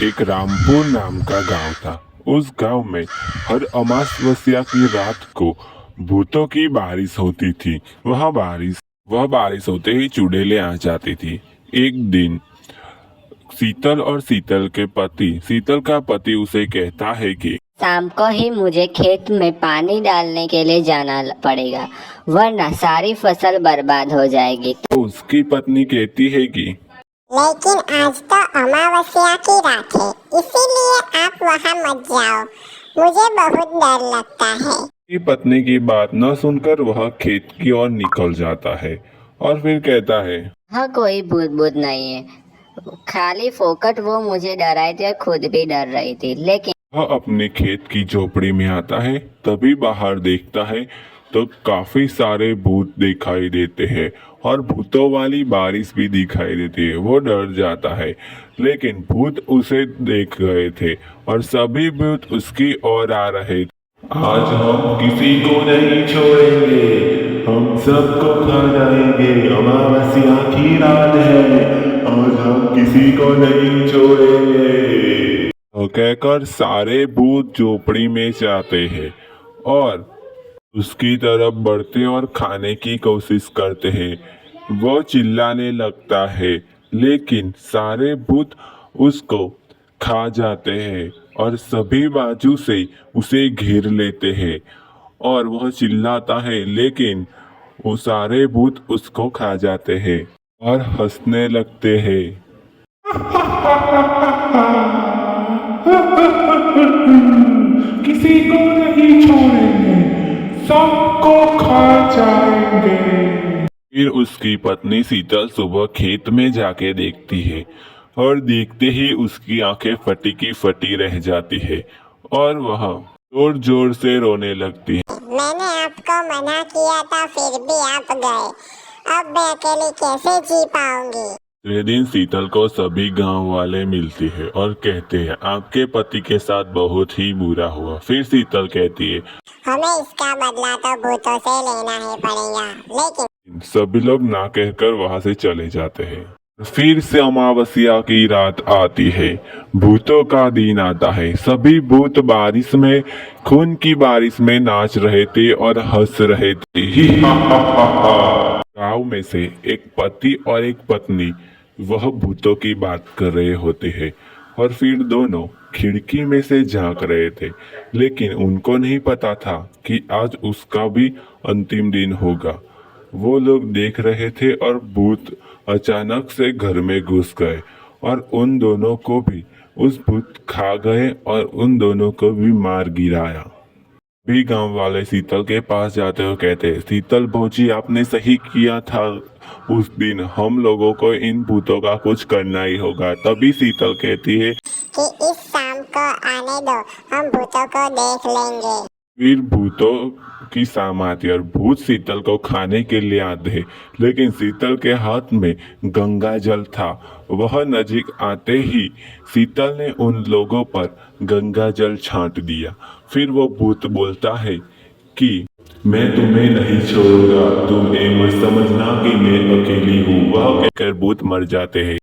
एक रामपुर नाम का गांव था। उस गांव में हर अमावस्या की रात को भूतों की बारिश होती थी। वह बारिश होते ही चुड़ैलें आ जाती थी। एक दिन शीतल का पति उसे कहता है कि शाम को ही मुझे खेत में पानी डालने के लिए जाना पड़ेगा, वरना सारी फसल बर्बाद हो जाएगी। तो उसकी पत्नी कहती है कि लेकिन आज तो अमावस्या की रात है, इसीलिए आप वहाँ मत जाओ, मुझे बहुत डर लगता है। उसकी पत्नी की बात न सुनकर वह खेत की ओर निकल जाता है और फिर कहता है, हाँ, कोई भूत नहीं है, खाली फोकट वो मुझे डराई थी और खुद भी डर रही थी। लेकिन वह अपने खेत की झोपड़ी में आता है। तभी बाहर देखता है तो काफी सारे भूत दिखाई देते हैं और भूतों वाली बारिश भी दिखाई देती है। वो डर जाता है, लेकिन भूत उसे देख गए थे और सभी भूत उसकी ओर आ रहे थे। आज हम किसी को नहीं छोड़ेंगे, हम सबको खा जाएंगे, अमावस्या की रात है, आज हम किसी को नहीं छोड़ेंगे। तो कहकर सारे भूत झोपड़ी में जाते हैं और उसकी तरफ बढ़ते और खाने की कोशिश करते हैं। वो चिल्लाने लगता है, लेकिन सारे भूत उसको खा जाते हैं और सभी बाजू से उसे घेर लेते हैं और वह चिल्लाता है, लेकिन वो सारे भूत उसको खा जाते हैं और हंसने लगते हैं। किसी को नहीं छोड़ेंगे, सबको खा जाएंगे। फिर उसकी पत्नी शीतल सुबह खेत में जाके देखती है और देखते ही उसकी आंखें फटी की फटी रह जाती है और वह जोर जोर से रोने लगती है। मैंने आपको मना किया था, फिर भी आप गए, अब मैं अकेली कैसे जी पाऊंगी। दूसरे दिन शीतल को सभी गांव वाले मिलते हैं और कहते हैं, आपके पति के साथ बहुत ही बुरा हुआ। फिर शीतल कहती है, हमें इसका बदला तो भूतों से लेना ही पड़ेगा। लेकिन सभी लोग ना कहकर वहां से चले जाते हैं। फिर से अमावस्या की रात आती है, भूतों का दिन आता है। सभी भूत बारिश में, खून की बारिश में नाच रहे थे और हंस रहे थे। ही हा हा हा हा। गाँव में से एक पति और एक पत्नी वह भूतों की बात कर रहे होते हैं और फिर दोनों खिड़की में से झांक रहे थे, लेकिन उनको नहीं पता था कि आज उसका भी अंतिम दिन होगा। वो लोग देख रहे थे और भूत अचानक से घर में घुस गए और उन दोनों को भी उस भूत खा गए और उन दोनों को भी मार गिराया। भी गांव वाले शीतल के पास जाते हुए कहते, शीतल भौजी, आपने सही किया था। उस दिन हम लोगों को इन भूतों का कुछ करना ही होगा। तभी शीतल कहती है कि इस शाम को आने दो, हम भूतों को देख लेंगे। फिर भूतों की शाम आती और भूत शीतल को खाने के लिए आते, लेकिन शीतल के हाथ में गंगा जल था। वह नजीक आते ही शीतल ने उन लोगों पर गंगा जल छांट दिया। फिर वो भूत बोलता है कि मैं तुम्हें नहीं छोड़ूंगा, तुम ये मत समझना कि मैं अकेली हूँ। वह कहकर भूत मर जाते हैं।